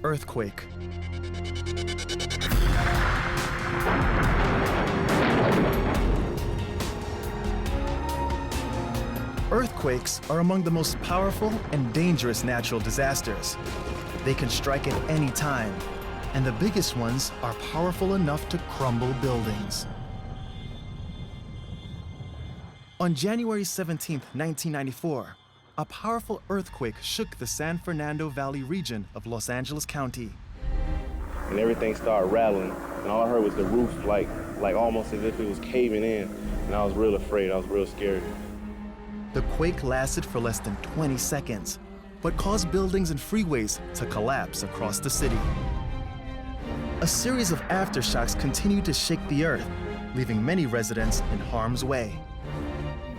earthquake. Earthquakes are among the most powerful and dangerous natural disasters. They can strike at any time, and the biggest ones are powerful enough to crumble buildings. On January 17, 1994, a powerful earthquake shook the San Fernando Valley region of Los Angeles County. And everything started rattling, and all I heard was the roof like almost as if it was caving in, and I was real afraid, I was real scared. The quake lasted for less than 20 seconds, but caused buildings and freeways to collapse across the city. A series of aftershocks continued to shake the earth, leaving many residents in harm's way.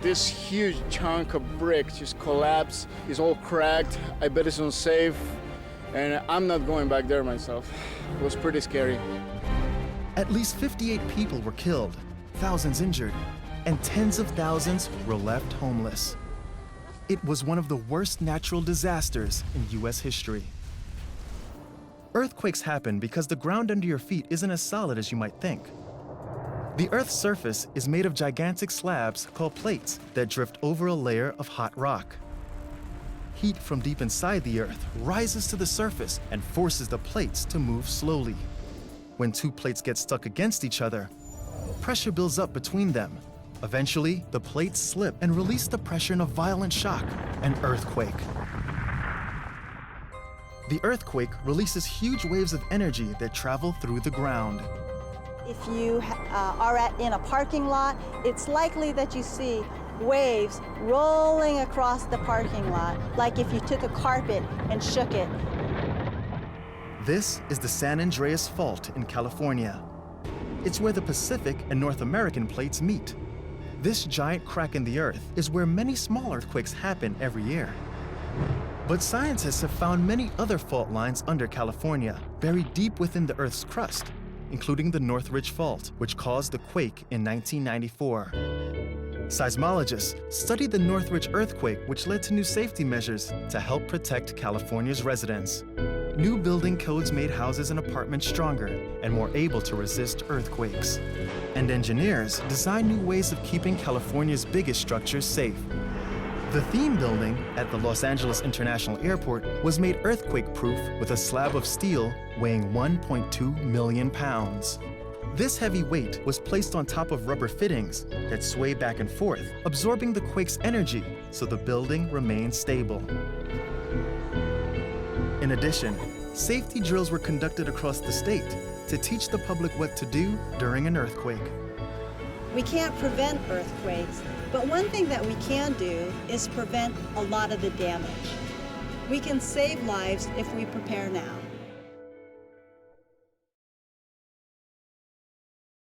This huge chunk of brick just collapsed. It's all cracked. I bet it's unsafe, and I'm not going back there myself. It was pretty scary. At least 58 people were killed, thousands injured, and tens of thousands were left homeless. It was one of the worst natural disasters in US history. Earthquakes happen because the ground under your feet isn't as solid as you might think. The Earth's surface is made of gigantic slabs called plates that drift over a layer of hot rock. Heat from deep inside the Earth rises to the surface and forces the plates to move slowly. When two plates get stuck against each other, pressure builds up between them. Eventually, the plates slip and release the pressure in a violent shock, an earthquake. The earthquake releases huge waves of energy that travel through the ground. If you are in a parking lot, it's likely that you see waves rolling across the parking lot, like if you took a carpet and shook it. This is the San Andreas Fault in California. It's where the Pacific and North American plates meet. This giant crack in the earth is where many small earthquakes happen every year. But scientists have found many other fault lines under California, buried deep within the Earth's crust, including the Northridge Fault, which caused the quake in 1994. Seismologists studied the Northridge earthquake, which led to new safety measures to help protect California's residents. New building codes made houses and apartments stronger and more able to resist earthquakes. And engineers designed new ways of keeping California's biggest structures safe. The theme building at the Los Angeles International Airport was made earthquake-proof with a slab of steel weighing 1.2 million pounds. This heavy weight was placed on top of rubber fittings that sway back and forth, absorbing the quake's energy so the building remained stable. In addition, safety drills were conducted across the state to teach the public what to do during an earthquake. We can't prevent earthquakes, but one thing that we can do is prevent a lot of the damage. We can save lives if we prepare now.